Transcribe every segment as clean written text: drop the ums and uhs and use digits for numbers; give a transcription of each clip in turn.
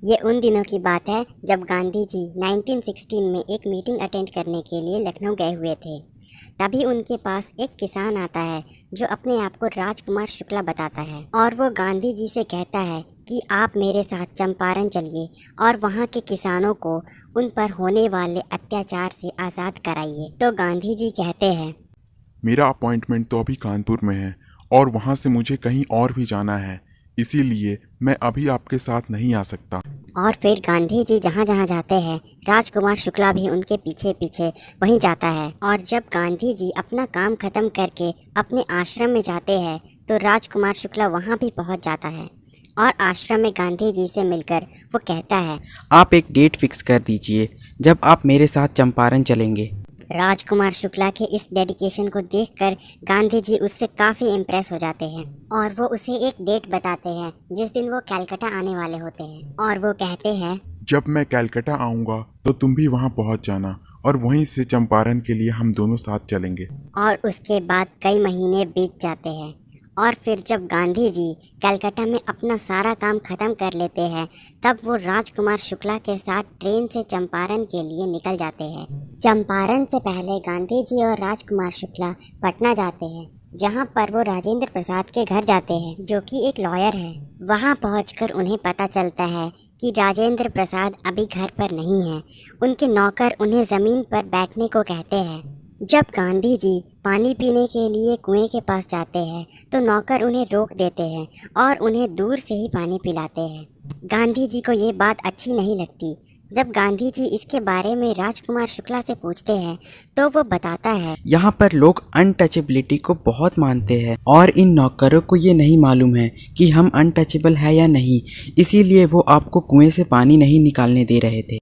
ये उन दिनों की बात है जब गांधी जी 1916 में एक मीटिंग अटेंड करने के लिए लखनऊ गए हुए थे। तभी उनके पास एक किसान आता है जो अपने आप को राजकुमार शुक्ला बताता है और वो गांधी जी से कहता है कि आप मेरे साथ चंपारण चलिए और वहाँ के किसानों को उन पर होने वाले अत्याचार से आज़ाद कराइए। तो गांधी जी कहते हैं, मेरा अपॉइंटमेंट तो अभी कानपुर में है और वहाँ से मुझे कहीं और भी जाना है, इसीलिए मैं अभी आपके साथ नहीं आ सकता। और फिर गांधी जी जहाँ जहाँ जाते हैं राजकुमार शुक्ला भी उनके पीछे पीछे वहीं जाता है। और जब गांधी जी अपना काम खत्म करके अपने आश्रम में जाते हैं तो राजकुमार शुक्ला वहाँ भी पहुँच जाता है और आश्रम में गांधी जी से मिलकर वो कहता है, आप एक डेट फिक्स कर दीजिए जब आप मेरे साथ चंपारण चलेंगे। राजकुमार शुक्ला के इस डेडिकेशन को देखकर गांधी जी उससे काफ़ी इम्प्रेस हो जाते हैं और वो उसे एक डेट बताते हैं जिस दिन वो कलकत्ता आने वाले होते हैं। और वो कहते हैं, जब मैं कलकत्ता आऊँगा तो तुम भी वहाँ पहुँच जाना और वहीं से चंपारण के लिए हम दोनों साथ चलेंगे। और उसके बाद कई महीने बीत जाते हैं और फिर जब गांधी जी कलकत्ता में अपना सारा काम खत्म कर लेते हैं तब वो राजकुमार शुक्ला के साथ ट्रेन से चंपारण के लिए निकल जाते हैं। चंपारण से पहले गांधी जी और राजकुमार शुक्ला पटना जाते हैं जहाँ पर वो राजेंद्र प्रसाद के घर जाते हैं जो कि एक लॉयर है। वहाँ पहुँचकर उन्हें पता चलता है कि राजेंद्र प्रसाद अभी घर पर नहीं है। उनके नौकर उन्हें ज़मीन पर बैठने को कहते हैं। जब गांधी जी पानी पीने के लिए कुएं के पास जाते हैं तो नौकर उन्हें रोक देते हैं और उन्हें दूर से ही पानी पिलाते हैं। गांधी जी को ये बात अच्छी नहीं लगती। जब गांधी जी इसके बारे में राजकुमार शुक्ला से पूछते हैं तो वो बताता है, यहाँ पर लोग अनटचेबिलिटी को बहुत मानते हैं और इन नौकरों को ये नहीं मालूम है कि हम अनटचेबल है या नहीं, इसीलिए वो आपको कुएं से पानी नहीं निकालने दे रहे थे।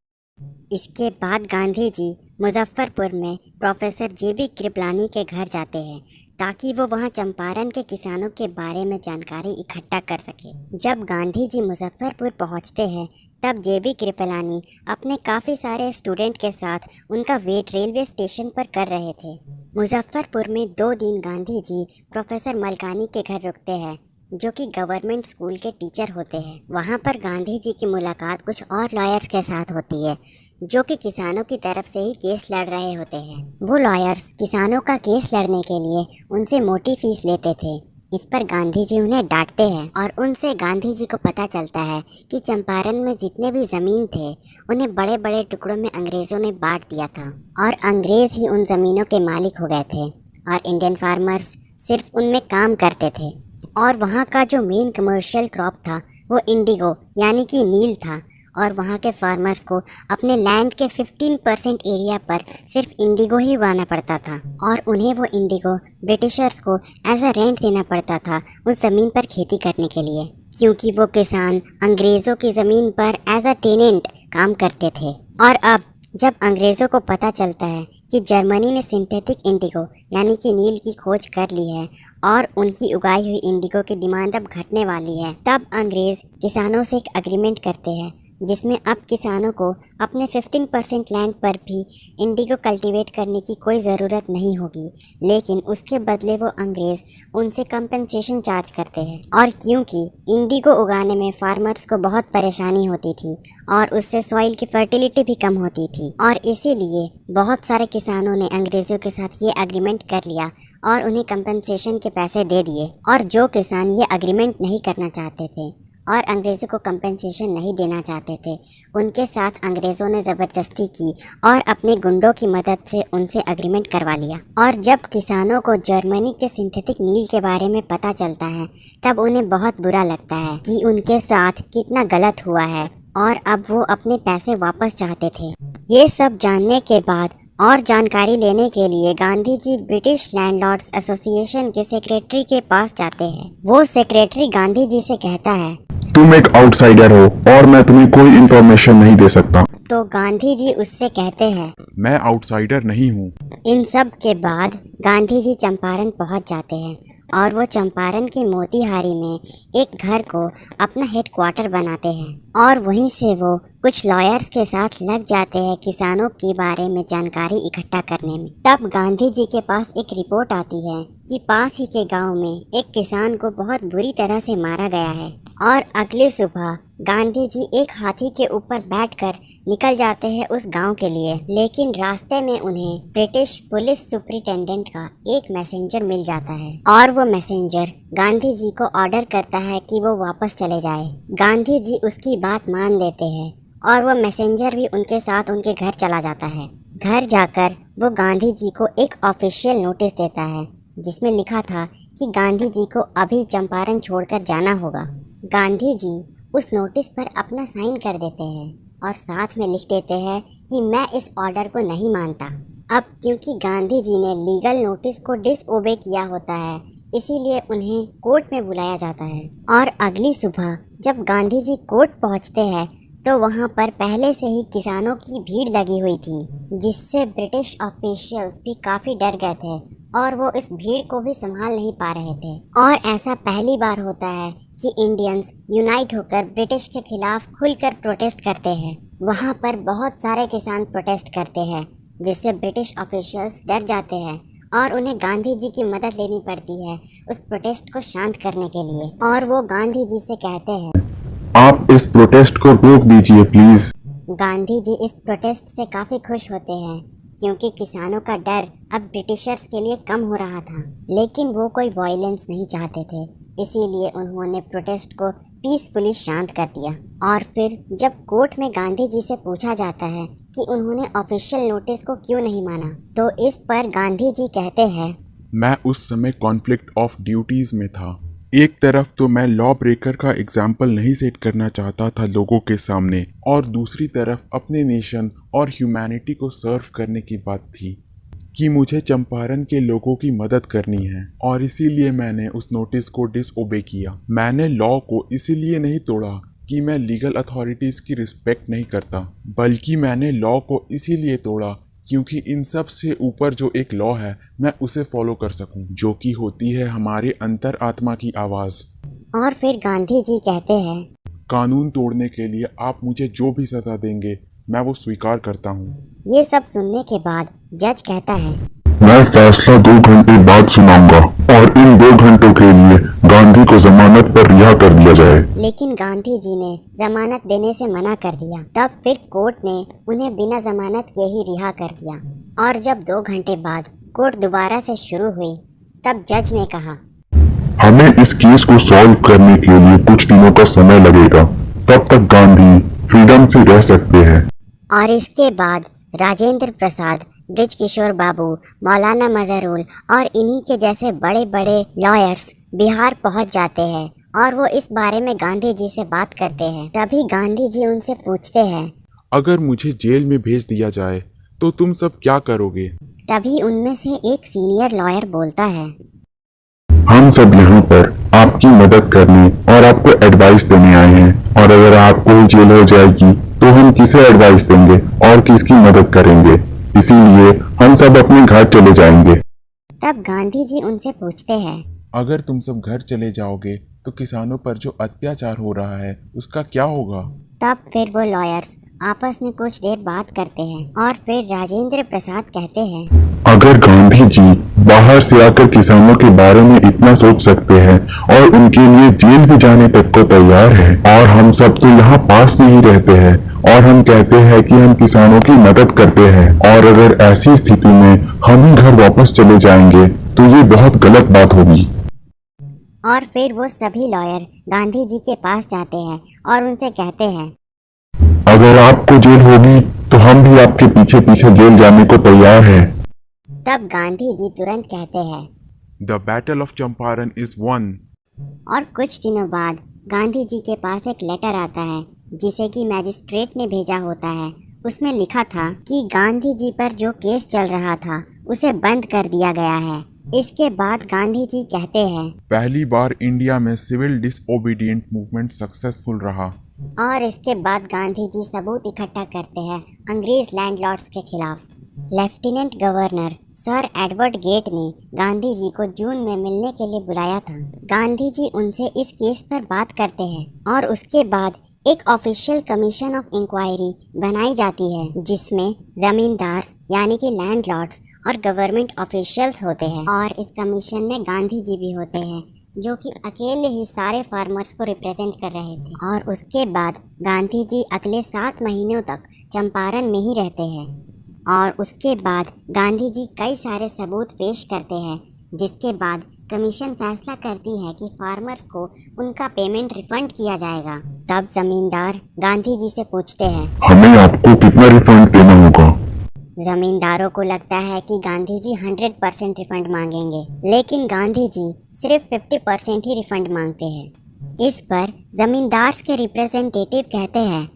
इसके बाद गांधी जी मुजफ्फरपुर में प्रोफेसर जेबी कृपलानी के घर जाते हैं ताकि वो वहाँ चंपारण के किसानों के बारे में जानकारी इकट्ठा कर सके। जब गांधी जी मुजफ्फरपुर पहुँचते हैं तब जेबी कृपलानी अपने काफ़ी सारे स्टूडेंट के साथ उनका वेट रेलवे स्टेशन पर कर रहे थे। मुजफ्फरपुर में 2 दिन गांधी जी प्रोफेसर मलकानी के घर रुकते हैं जो कि गवर्नमेंट स्कूल के टीचर होते हैं। वहाँ पर गांधी जी की मुलाकात कुछ और लॉयर्स के साथ होती है जो कि किसानों की तरफ से ही केस लड़ रहे होते हैं। वो लॉयर्स किसानों का केस लड़ने के लिए उनसे मोटी फीस लेते थे। इस पर गांधी जी उन्हें डांटते हैं और उनसे गांधी जी को पता चलता है कि चंपारण में जितने भी ज़मीन थे उन्हें बड़े बड़े टुकड़ों में अंग्रेज़ों ने बांट दिया था और अंग्रेज़ ही उन ज़मीनों के मालिक हो गए थे और इंडियन फार्मर्स सिर्फ उनमें काम करते थे। और वहाँ का जो मेन कमर्शियल क्रॉप था वो इंडिगो यानी कि नील था और वहाँ के फार्मर्स को अपने लैंड के 15% एरिया पर सिर्फ इंडिगो ही उगाना पड़ता था और उन्हें वो इंडिगो ब्रिटिशर्स को एज अ रेंट देना पड़ता था उस ज़मीन पर खेती करने के लिए, क्योंकि वो किसान अंग्रेज़ों की ज़मीन पर एज अ टेनेंट काम करते थे। और अब जब अंग्रेज़ों को पता चलता है कि जर्मनी ने सिंथेटिक इंडिगो यानी कि नील की खोज कर ली है और उनकी उगाई हुई इंडिगो की डिमांड अब घटने वाली है, तब अंग्रेज़ किसानों से एक एग्रीमेंट करते हैं जिसमें अब किसानों को अपने 15% लैंड पर भी इंडिगो कल्टीवेट करने की कोई ज़रूरत नहीं होगी, लेकिन उसके बदले वो अंग्रेज़ उनसे कंपनसेशन चार्ज करते हैं। और क्योंकि इंडिगो उगाने में फार्मर्स को बहुत परेशानी होती थी और उससे सॉइल की फर्टिलिटी भी कम होती थी और इसीलिए बहुत सारे किसानों ने अंग्रेज़ों के साथ ये एग्रीमेंट कर लिया और उन्हें कंपनसेशन के पैसे दे दिए। और जो किसान ये एग्रीमेंट नहीं करना चाहते थे और अंग्रेज़ों को कंपनसेशन नहीं देना चाहते थे उनके साथ अंग्रेज़ों ने ज़बरदस्ती की और अपने गुंडों की मदद से उनसे एग्रीमेंट करवा लिया। और जब किसानों को जर्मनी के सिंथेटिक नील के बारे में पता चलता है तब उन्हें बहुत बुरा लगता है कि उनके साथ कितना गलत हुआ है और अब वो अपने पैसे वापस चाहते थे। ये सब जानने के बाद और जानकारी लेने के लिए Gandhi ji British landlords association के सेक्रेटरी के पास जाते हैं। वो सेक्रेटरी गांधी जी से कहता है, तुम एक आउटसाइडर हो और मैं तुम्हें कोई इन्फॉर्मेशन नहीं दे सकता। तो गांधी जी उससे कहते हैं, मैं आउटसाइडर नहीं हूँ। इन सब के बाद गांधी जी चंपारण पहुंच जाते हैं और वो चंपारण के मोतीहारी में एक घर को अपना हेडक्वार्टर बनाते हैं और वहीं से वो कुछ लॉयर्स के साथ लग जाते हैं किसानों के बारे में जानकारी इकट्ठा करने में। तब गांधी जी के पास एक रिपोर्ट आती है कि पास ही के गांव में एक किसान को बहुत बुरी तरह से मारा गया है और अगली सुबह गांधी जी एक हाथी के ऊपर बैठकर निकल जाते हैं उस गांव के लिए, लेकिन रास्ते में उन्हें ब्रिटिश पुलिस सुपरिटेंडेंट का एक मैसेंजर मिल जाता है और वो मैसेंजर गांधी जी को ऑर्डर करता है कि वो वापस चले जाए। गांधी जी उसकी बात मान लेते हैं और वो मैसेंजर भी उनके साथ उनके घर चला जाता है। घर जाकर वो गांधी जी को एक ऑफिशियल नोटिस देता है जिसमें लिखा था कि गांधी जी को अभी चंपारण छोड़कर जाना होगा। गांधी जी उस नोटिस पर अपना साइन कर देते हैं और साथ में लिख देते हैं कि मैं इस ऑर्डर को नहीं मानता। अब क्योंकि गांधी जी ने लीगल नोटिस को डिसओबे किया होता है, इसीलिए उन्हें कोर्ट में बुलाया जाता है। और अगली सुबह जब गांधी जी कोर्ट पहुंचते हैं तो वहां पर पहले से ही किसानों की भीड़ लगी हुई थी, जिससे ब्रिटिश ऑफिशियल्स भी काफ़ी डर गए थे और वो इस भीड़ को भी संभाल नहीं पा रहे थे। और ऐसा पहली बार होता है कि इंडियंस यूनाइट होकर ब्रिटिश के खिलाफ खुलकर प्रोटेस्ट करते हैं। वहाँ पर बहुत सारे किसान प्रोटेस्ट करते हैं, जिससे ब्रिटिश ऑफिशियल्स डर जाते हैं और उन्हें गांधी जी की मदद लेनी पड़ती है उस प्रोटेस्ट को शांत करने के लिए। और वो गांधी जी से कहते हैं, आप इस प्रोटेस्ट को रोक दीजिए प्लीज। गांधी जी इस प्रोटेस्ट से काफ़ी खुश होते हैं क्योंकि किसानों का डर अब ब्रिटिशर्स के लिए कम हो रहा था, लेकिन वो कोई वायलेंस नहीं चाहते थे, इसीलिए उन्होंने प्रोटेस्ट को पीसफुली शांत कर दिया। और फिर जब कोर्ट में गांधी जी से पूछा जाता है कि उन्होंने ऑफिशियल नोटिस को क्यों नहीं माना, तो इस पर गांधी जी कहते हैं, मैं उस समय कॉन्फ्लिक्ट ऑफ ड्यूटीज में था। एक तरफ तो मैं लॉ ब्रेकर का एग्जाम्पल नहीं सेट करना चाहता था लोगों के सामने, और दूसरी तरफ अपने नेशन और ह्यूमैनिटी को सर्व करने की बात थी कि मुझे चंपारण के लोगों की मदद करनी है, और इसीलिए मैंने उस नोटिस को डिसओबे किया। मैंने लॉ को इसीलिए नहीं तोड़ा कि मैं लीगल अथॉरिटीज़ की रिस्पेक्ट नहीं करता, बल्कि मैंने लॉ को इसीलिए तोड़ा क्योंकि इन सब से ऊपर जो एक लॉ है मैं उसे फॉलो कर सकूं, जो कि होती है हमारे अंतर आत्मा की आवाज़। और फिर गांधी जी कहते हैं, कानून तोड़ने के लिए आप मुझे जो भी सज़ा देंगे मैं वो स्वीकार करता हूँ। ये सब सुनने के बाद जज कहता है, मैं फैसला 2 घंटे बाद सुनाऊंगा और इन 2 घंटों के लिए गांधी को जमानत पर रिहा कर दिया जाए। लेकिन गांधी जी ने जमानत देने से मना कर दिया। तब फिर कोर्ट ने उन्हें बिना जमानत के ही रिहा कर दिया। और जब 2 घंटे बाद कोर्ट दोबारा से शुरू हुई, तब जज ने कहा, हमें इस केस को सॉल्व करने के लिए कुछ दिनों का समय लगेगा, तब तक गांधी फ्रीडम से रह सकते हैं। और इसके बाद राजेंद्र प्रसाद, ब्रिज किशोर बाबू, मौलाना मजहरुल और इन्हीं के जैसे बड़े बड़े लॉयर्स बिहार पहुंच जाते हैं और वो इस बारे में गांधी जी से बात करते हैं। तभी गांधी जी उनसे पूछते हैं, अगर मुझे जेल में भेज दिया जाए तो तुम सब क्या करोगे? तभी उनमें से एक सीनियर लॉयर बोलता है, हम सब यहाँ पर आपकी मदद करने और आपको एडवाइस देने आए हैं, और अगर आपको ही जेल हो जाएगी तो हम किसे एडवाइस देंगे और किसकी मदद करेंगे? इसीलिए हम सब अपने घर चले जाएंगे। तब गांधी जी उनसे पूछते हैं, अगर तुम सब घर चले जाओगे तो किसानों पर जो अत्याचार हो रहा है उसका क्या होगा? तब फिर वो लॉयर्स आपस में कुछ देर बात करते हैं और फिर राजेंद्र प्रसाद कहते हैं, अगर गांधी जी बाहर से आकर किसानों के बारे में इतना सोच सकते हैं और उनके लिए जेल भी जाने तक को तैयार है, और हम सब तो यहाँ पास में ही रहते हैं और हम कहते हैं कि हम किसानों की मदद करते हैं, और अगर ऐसी स्थिति में हम ही घर वापस चले जाएंगे तो ये बहुत गलत बात होगी। और फिर वो सभी लॉयर गांधी जी के पास जाते हैं और उनसे कहते हैं, अगर आपको जेल होगी तो हम भी आपके पीछे पीछे जेल जाने को तैयार हैं। तब गांधी जी तुरंत कहते हैं, the battle of Champaran is one. और कुछ दिनों बाद गांधी जी के पास एक लेटर आता है जिसे कि मैजिस्ट्रेट ने भेजा होता है। उसमें लिखा था कि गांधी जी पर जो केस चल रहा था उसे बंद कर दिया गया है। इसके बाद गांधी जी कहते हैं, पहली बार इंडिया में सिविल डिसओबीडिएंट मूवमेंट सक्सेसफुल रहा। और इसके बाद गांधी जी सबूत इकट्ठा करते हैं अंग्रेज लैंडलॉर्ड्स के खिलाफ। Lieutenant governor sir Edward Gait ने गांधी जी को जून में मिलने के लिए बुलाया था। गांधी जी उनसे इस केस पर बात करते हैं और उसके बाद एक ऑफिशियल कमीशन ऑफ इंक्वायरी बनाई जाती है जिसमें जमींदार यानी कि लैंडलॉर्ड्स और गवर्नमेंट ऑफिशियल्स होते हैं, और इस कमीशन में गांधी जी भी होते हैं। जो कि अकेले ही सारे फार्मर्स को रिप्रेजेंट कर रहे थे। और उसके बाद गांधी जी अगले 7 महीनों तक चंपारण में ही रहते हैं और उसके बाद गांधी जी कई सारे सबूत पेश करते हैं, जिसके बाद कमीशन फैसला करती है कि फार्मर्स को उनका पेमेंट रिफंड किया जाएगा। तब जमींदार गांधी जी से पूछते हैं, हमें आपको कितना रिफंड देना होगा? जमींदारों को लगता है कि गांधी जी 100% रिफंड मांगेंगे, लेकिन गांधी जी सिर्फ 50% ही रिफंड मांगते हैं। इस पर जमींदार के रिप्रेजेंटेटिव कहते हैं,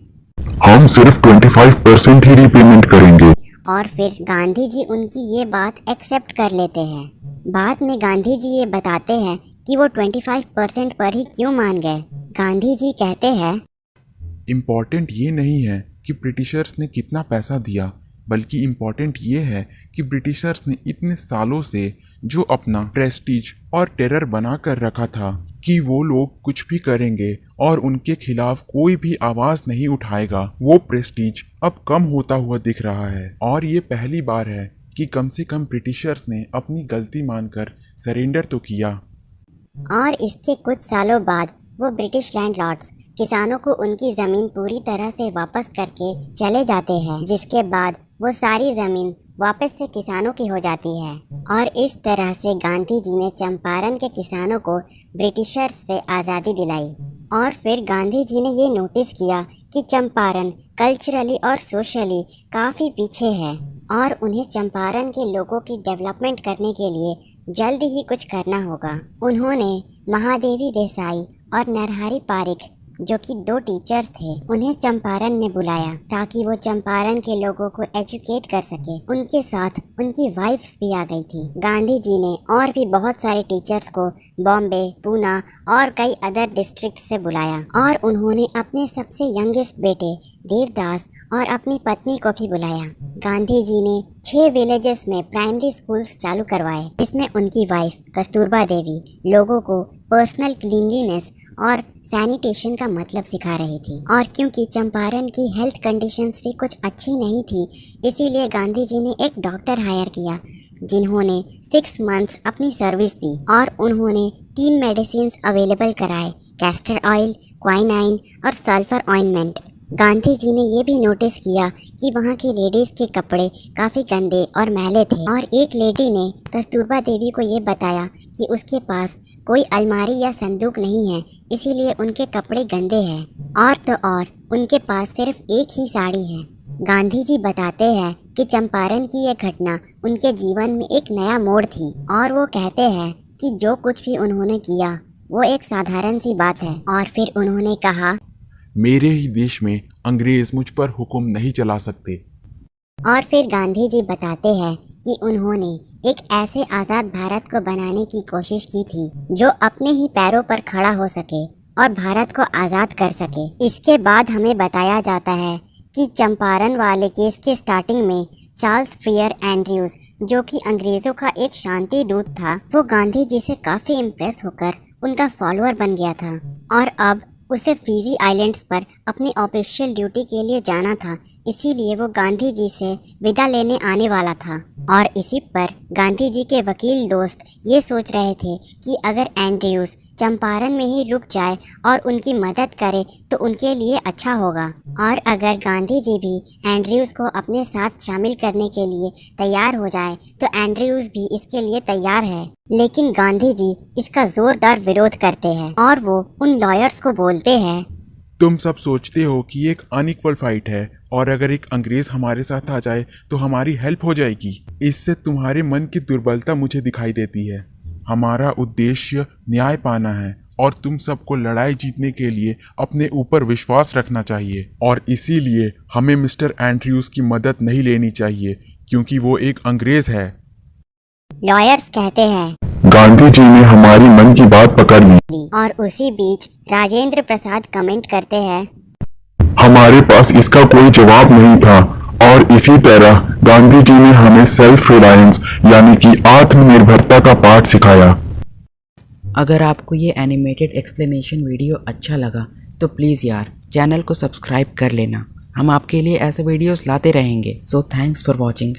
हम सिर्फ 25% ही रीपेमेंट करेंगे। और फिर गांधी जी उनकी ये बात एक्सेप्ट कर लेते हैं। बाद में गांधी जी ये बताते हैं कि वो 25% पर ही क्यों मान गए। गांधी जी कहते हैं, इम्पॉर्टेंट ये नहीं है कि ब्रिटिशर्स ने कितना पैसा दिया, बल्कि इम्पॉर्टेंट ये है कि ब्रिटिशर्स ने इतने सालों से जो अपना प्रेस्टीज और टेरर बना कर रखा था कि वो लोग कुछ भी करेंगे और उनके खिलाफ कोई भी आवाज़ नहीं उठाएगा, वो प्रेस्टीज अब कम होता हुआ दिख रहा है। और ये पहली बार है कि कम से कम ब्रिटिशर्स ने अपनी गलती मानकर सरेंडर तो किया। और इसके कुछ सालों बाद वो ब्रिटिश लैंडलॉर्ड्स किसानों को उनकी ज़मीन पूरी तरह से वापस करके चले जाते हैं, जिसके बाद वो सारी ज़मीन वापस से किसानों की हो जाती है। और इस तरह से गांधी जी ने चंपारण के किसानों को ब्रिटिशर्स से आज़ादी दिलाई। और फिर गांधी जी ने ये नोटिस किया कि चंपारण कल्चरली और सोशली काफ़ी पीछे है और उन्हें चंपारण के लोगों की डेवलपमेंट करने के लिए जल्द ही कुछ करना होगा। उन्होंने महादेवी देसाई और नरहरि पारिख, जो कि 2 टीचर्स थे, उन्हें चंपारण में बुलाया ताकि वो चंपारण के लोगों को एजुकेट कर सके। उनके साथ उनकी वाइफ्स भी आ गई थी। गांधी जी ने और भी बहुत सारे टीचर्स को बॉम्बे, पूना और कई अदर डिस्ट्रिक्ट से बुलाया और उन्होंने अपने सबसे यंगेस्ट बेटे देवदास और अपनी पत्नी को भी बुलाया। गांधी जी ने 6 विलेजेस में प्राइमरी स्कूल्स चालू करवाए, जिसमें उनकी वाइफ कस्तूरबा देवी लोगों को पर्सनल क्लीनलीनेस और सैनिटेशन का मतलब सिखा रही थी। और क्योंकि चंपारण की हेल्थ कंडीशंस भी कुछ अच्छी नहीं थी, इसीलिए गांधी जी ने एक डॉक्टर हायर किया जिन्होंने 6 मंथ्स अपनी सर्विस दी और उन्होंने 3 मेडिसिन अवेलेबल कराए, कैस्टर ऑयल, क्वाइनाइन और सल्फर ऑइंटमेंट। गांधी जी ने ये भी नोटिस किया कि वहाँ की लेडीज़ के कपड़े काफ़ी गंदे और मैले थे और एक लेडी ने कस्तूरबा देवी को ये बताया कि उसके पास कोई अलमारी या संदूक नहीं है, इसीलिए उनके कपड़े गंदे हैं। और तो और उनके पास सिर्फ एक ही साड़ी है। गांधी जी बताते हैं कि चंपारण की ये घटना उनके जीवन में एक नया मोड़ थी और वो कहते हैं कि जो कुछ भी उन्होंने किया वो एक साधारण सी बात है। और फिर उन्होंने कहा, मेरे ही देश में अंग्रेज मुझ पर हुक्म नहीं चला सकते। और फिर गांधी जी बताते हैं कि उन्होंने एक ऐसे आज़ाद भारत को बनाने की कोशिश की थी जो अपने ही पैरों पर खड़ा हो सके और भारत को आज़ाद कर सके। इसके बाद हमें बताया जाता है कि चंपारण वाले केस के स्टार्टिंग में चार्ल्स फ्रियर एंड्रयूज, जो कि अंग्रेज़ों का एक शांति दूत था, वो गांधी जी से काफ़ी इम्प्रेस होकर उनका फॉलोअर बन गया था और अब उसे फिजी आइलैंड्स पर अपनी ऑफिशियल ड्यूटी के लिए जाना था, इसीलिए वो गांधी जी से विदा लेने आने वाला था। और इसी पर गांधी जी के वकील दोस्त ये सोच रहे थे कि अगर एंड्रयूज चंपारण में ही रुक जाए और उनकी मदद करे तो उनके लिए अच्छा होगा। और अगर गांधी जी भी एंड्रयूज को अपने साथ शामिल करने के लिए तैयार हो जाए तो एंड्रयूज भी इसके लिए तैयार है। लेकिन गांधी जी इसका जोरदार विरोध करते हैं और वो उन लॉयर्स को बोलते हैं, तुम सब सोचते हो कि ये एक अनइक्वल फाइट है और अगर एक अंग्रेज हमारे साथ आ जाए तो हमारी हेल्प हो जाएगी। इससे तुम्हारे मन की दुर्बलता मुझे दिखाई देती है। हमारा उद्देश्य न्याय पाना है और तुम सबको लड़ाई जीतने के लिए अपने ऊपर विश्वास रखना चाहिए और इसीलिए हमें मिस्टर एंड्रयूज की मदद नहीं लेनी चाहिए क्योंकि वो एक अंग्रेज है। लॉयर्स कहते हैं, गांधी जी ने हमारी मन की बात पकड़ ली। और उसी बीच राजेंद्र प्रसाद कमेंट करते हैं, हमारे पास इसका कोई जवाब नहीं था और इसी तरह गांधी जी ने हमें सेल्फ रिलायंस यानी कि आत्मनिर्भरता का पाठ सिखाया। अगर आपको ये एनिमेटेड एक्सप्लेनेशन वीडियो अच्छा लगा तो प्लीज़ यार चैनल को सब्सक्राइब कर लेना। हम आपके लिए ऐसे वीडियोस लाते रहेंगे। So thanks for watching.